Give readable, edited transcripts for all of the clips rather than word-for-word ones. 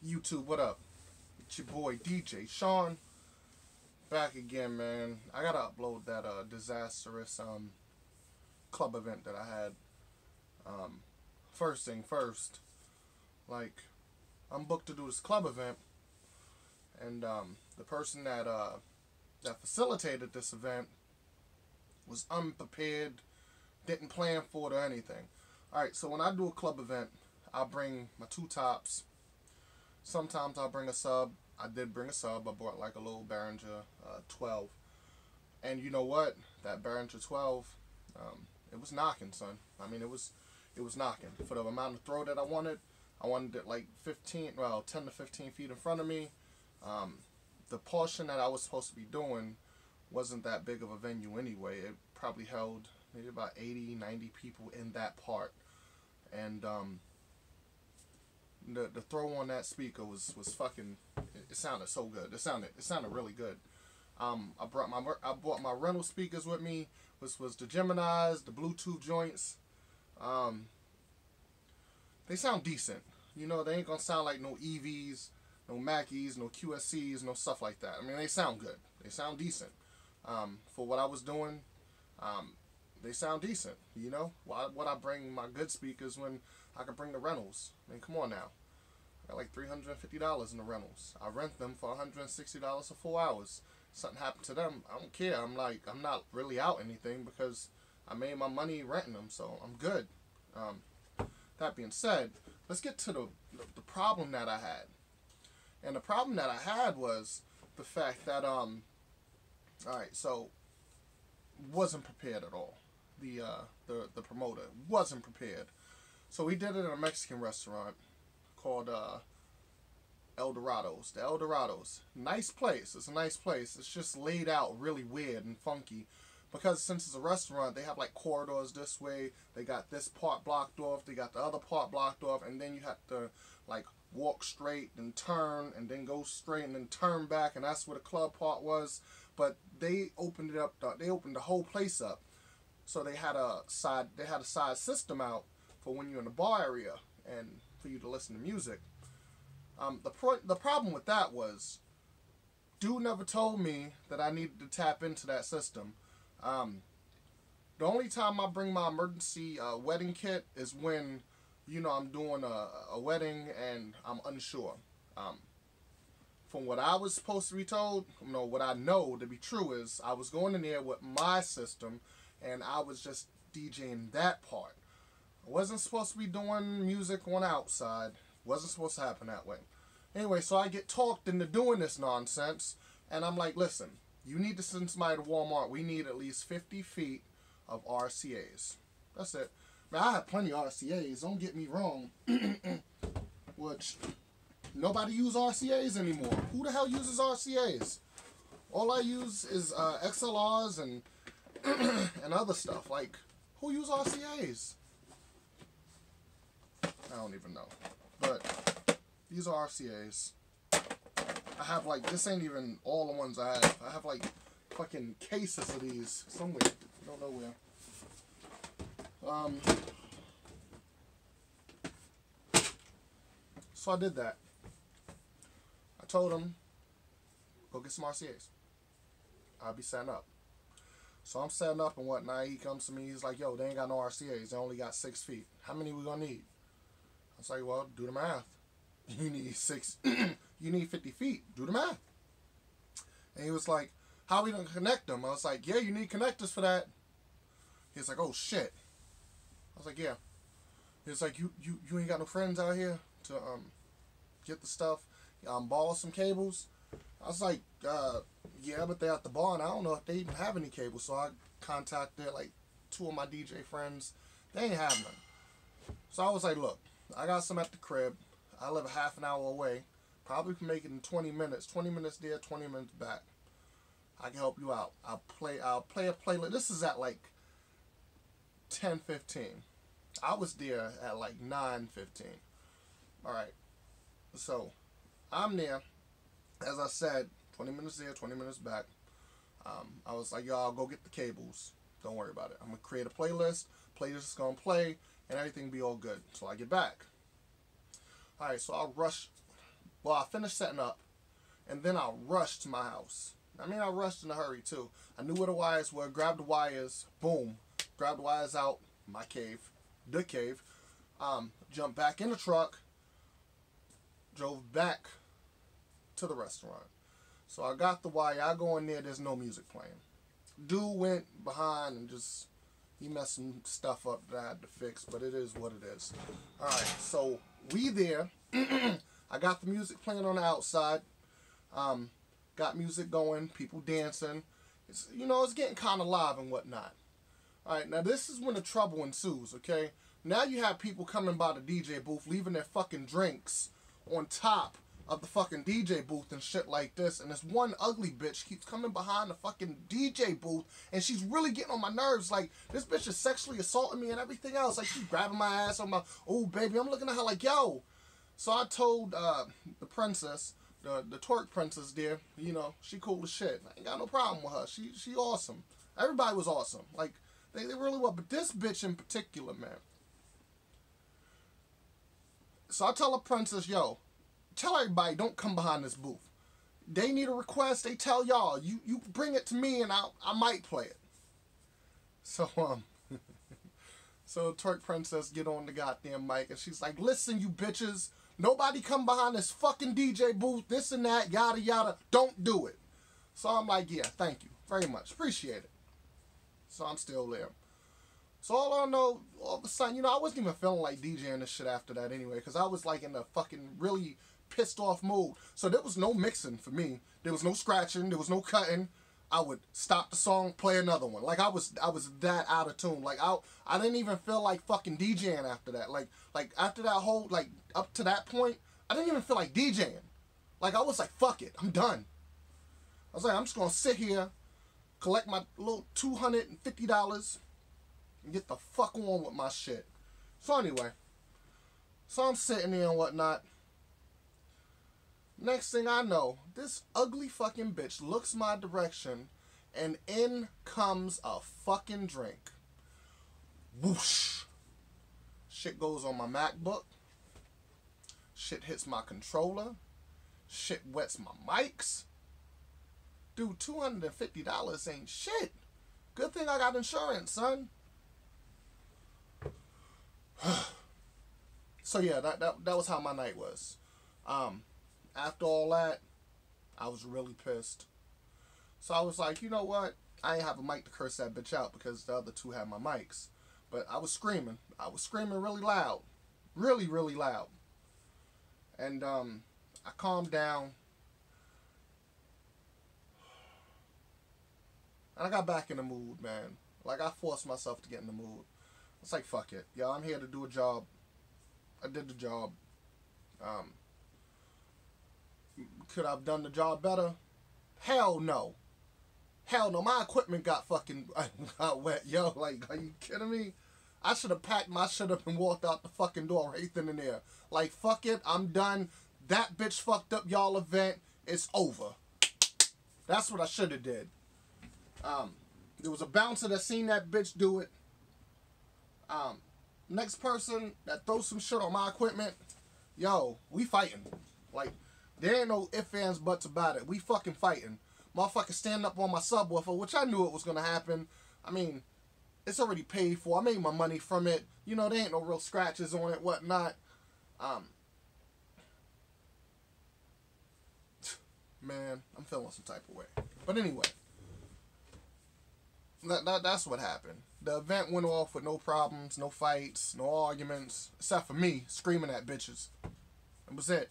YouTube, what up? It's your boy DJ Sean, back again, man. I gotta upload that disastrous club event that I had. First thing first, like, I'm booked to do this club event, and the person that facilitated this event was unprepared, didn't plan for it or anything. Alright, so when I do a club event, I bring my two tops. Sometimes I'll bring a sub. I did bring a sub. I brought like a little Behringer 12. And you know what? That Behringer 12, it was knocking, son. I mean, it was knocking. For the amount of throw that I wanted it like 10 to 15 feet in front of me. The portion that I was supposed to be doing wasn't that big of a venue anyway. It probably held maybe about 80, 90 people in that part. And the throw on that speaker was fucking. It sounded so good. It sounded really good. I brought my rental speakers with me, which was the Geminis, the Bluetooth joints. They sound decent. You know, they ain't gonna sound like no EVs, no Mackies, no QSCs, no stuff like that. I mean, they sound good. They sound decent. For what I was doing, they sound decent. You know, why would I bring my good speakers when I could bring the rentals? I mean, come on now. I got like $350 in the rentals. I rent them for $160 for 4 hours. Something happened to them, I don't care. I'm not really out anything because I made my money renting them, so I'm good. That being said, let's get to the problem that I had. And the problem that I had was the fact that alright, so wasn't prepared at all. The promoter wasn't prepared. So we did it at a Mexican restaurant called El Dorados. The El Dorados. Nice place. It's a nice place. It's just laid out really weird and funky. Because since it's a restaurant, they have like corridors this way. They got this part blocked off. They got the other part blocked off. And then you have to like walk straight and turn and then go straight and then turn back. And that's where the club part was. But they opened it up. They opened the whole place up. So they had a side system out for when you're in the bar area and for you to listen to music. The problem with that was, dude never told me that I needed to tap into that system. The only time I bring my emergency wedding kit is when, you know, I'm doing a wedding and I'm unsure. From what I was supposed to be told, you know, what I know to be true is I was going in there with my system and I was just DJing that part. I wasn't supposed to be doing music on the outside. Wasn't supposed to happen that way. Anyway, so I get talked into doing this nonsense, and I'm like, listen, you need to send somebody to Walmart. We need at least 50 feet of RCAs. That's it. Man, I have plenty of RCAs, don't get me wrong. Which, nobody uses RCAs anymore. Who the hell uses RCAs? All I use is XLRs and and other stuff. Like, who uses RCAs? I don't even know. But these are RCAs. I have like, this ain't even all the ones I have. I have like fucking cases of these somewhere. I don't know where. So I did that. I told him, go get some RCAs. I'll be setting up. So I'm setting up and whatnot. He comes to me. He's like, yo, they ain't got no RCAs. They only got 6 feet. How many we gonna need? I was like, well, do the math. You need 6. You need 50 feet. Do the math. And he was like, how are we gonna connect them? I was like, yeah, you need connectors for that. He's like, oh shit. I was like, yeah. He's like, you ain't got no friends out here to get the stuff, borrow some cables. I was like, yeah, but they're at the bar and I don't know if they even have any cables. So I contacted like 2 of my DJ friends. They ain't have none. So I was like, look, I got some at the crib. I live a half an hour away. Probably can make it in 20 minutes. 20 minutes there, 20 minutes back. I can help you out. I'll play a playlist. This is at like 10:15. I was there at like 9:15. Alright. So I'm there. As I said, 20 minutes there, 20 minutes back. I was like, y'all go get the cables. Don't worry about it. I'm going to create a playlist. Playlist is going to play and everything be all good until I get back. Alright, so I'll rush Well, I finished setting up, and then I rushed to my house. I mean, I rushed in a hurry, too. I knew where the wires were, grabbed the wires, boom. Grabbed the wires out, my cave, the cave. Jumped back in the truck, drove back to the restaurant. So I got the wire, I go in there, there's no music playing. Dude went behind and just, he messed some stuff up that I had to fix, but it is what it is. Alright, so we there. I got the music playing on the outside. Got music going, people dancing. It's, you know, it's getting kind of live and whatnot. Alright, now this is when the trouble ensues, okay? Now you have people coming by the DJ booth, leaving their fucking drinks on top of the fucking DJ booth and shit like this. And this one ugly bitch keeps coming behind the fucking DJ booth, and she's really getting on my nerves. Like, this bitch is sexually assaulting me and everything else. Like, she's grabbing my ass on my, oh, baby. I'm looking at her like, yo. So I told the princess, the twerk princess there, you know, she cool as shit. I ain't got no problem with her. She awesome. Everybody was awesome. Like, they really were. But this bitch in particular, man. So I tell the princess, yo, tell everybody don't come behind this booth. They need a request, they tell y'all. You bring it to me and I might play it. So, so the twerk princess get on the goddamn mic and she's like, listen, you bitches. Nobody come behind this fucking DJ booth, this and that, yada, yada. Don't do it. So I'm like, yeah, thank you very much. Appreciate it. So I'm still there. So all I know, all of a sudden, you know, I wasn't even feeling like DJing this shit after that anyway, because I was like in a fucking really pissed off mood. So there was no mixing for me. There was no scratching. There was no cutting. I would stop the song, play another one. Like I was that out of tune. Like I didn't even feel like fucking DJing after that. Like after that whole, like up to that point, I didn't even feel like DJing. Like I was like, fuck it, I'm done. I was like, I'm just gonna sit here, collect my little $250. And get the fuck on with my shit. So anyway, so I'm sitting there and whatnot. Next thing I know, this ugly fucking bitch looks my direction, and in comes a fucking drink. Whoosh. Shit goes on my MacBook. Shit hits my controller. Shit wets my mics. Dude, $250 ain't shit. Good thing I got insurance, son. So yeah, that was how my night was. After all that, I was really pissed. So I was like, you know what? I ain't have a mic to curse that bitch out because the other two had my mics. But I was screaming. I was screaming really loud. Really, really loud. And I calmed down. And I got back in the mood, man. Like, I forced myself to get in the mood. It's like, fuck it. Yo, I'm here to do a job. I did the job. Could I have done the job better? Hell no. Hell no. My equipment got fucking got wet. Yo, like, are you kidding me? I should have packed my shit up and walked out the fucking door right then and there. Like, fuck it. I'm done. That bitch fucked up y'all event. It's over. That's what I should have did. There was a bouncer that seen that bitch do it. Next person that throws some shit on my equipment, yo, we fighting. Like, there ain't no ifs, ands, buts about it. We fucking fighting. Motherfucker stand up on my subwoofer, which I knew it was gonna happen. I mean, it's already paid for. I made my money from it. You know, there ain't no real scratches on it, whatnot. Man, I'm feeling some type of way. But anyway, that's what happened. The event went off with no problems, no fights, no arguments, except for me screaming at bitches. That was it.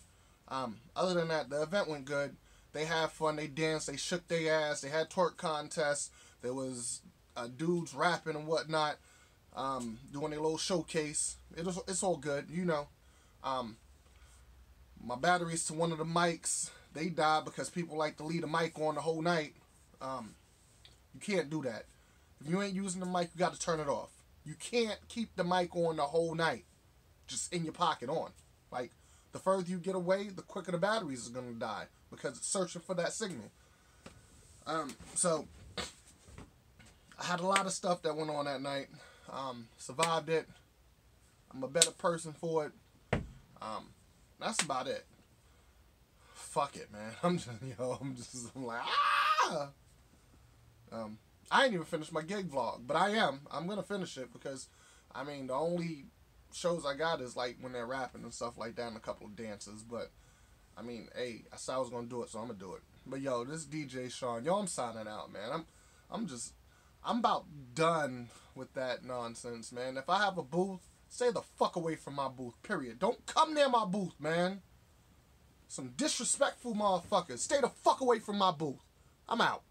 Other than that, the event went good. They had fun. They danced. They shook their ass. They had twerk contests. There was dudes rapping and whatnot, doing their little showcase. It's all good, you know. My batteries to one of the mics, they died because people like to leave the mic on the whole night. You can't do that. If you ain't using the mic, you got to turn it off. You can't keep the mic on the whole night, just in your pocket on. Like, the further you get away, the quicker the batteries is going to die because it's searching for that signal. So, I had a lot of stuff that went on that night. Survived it. I'm a better person for it. That's about it. fuck it, man. I'm like, ah. I ain't even finished my gig vlog, but I'm gonna finish it because, I mean, the only shows I got is like when they're rapping and stuff like that, and a couple of dances. But I mean, hey, I said I was gonna do it, so I'm gonna do it. But yo, this DJ Sean, yo, I'm signing out, man. I'm about done with that nonsense, man. If I have a booth, stay the fuck away from my booth, period. Don't come near my booth, man. Some disrespectful motherfuckers. Stay the fuck away from my booth. I'm out.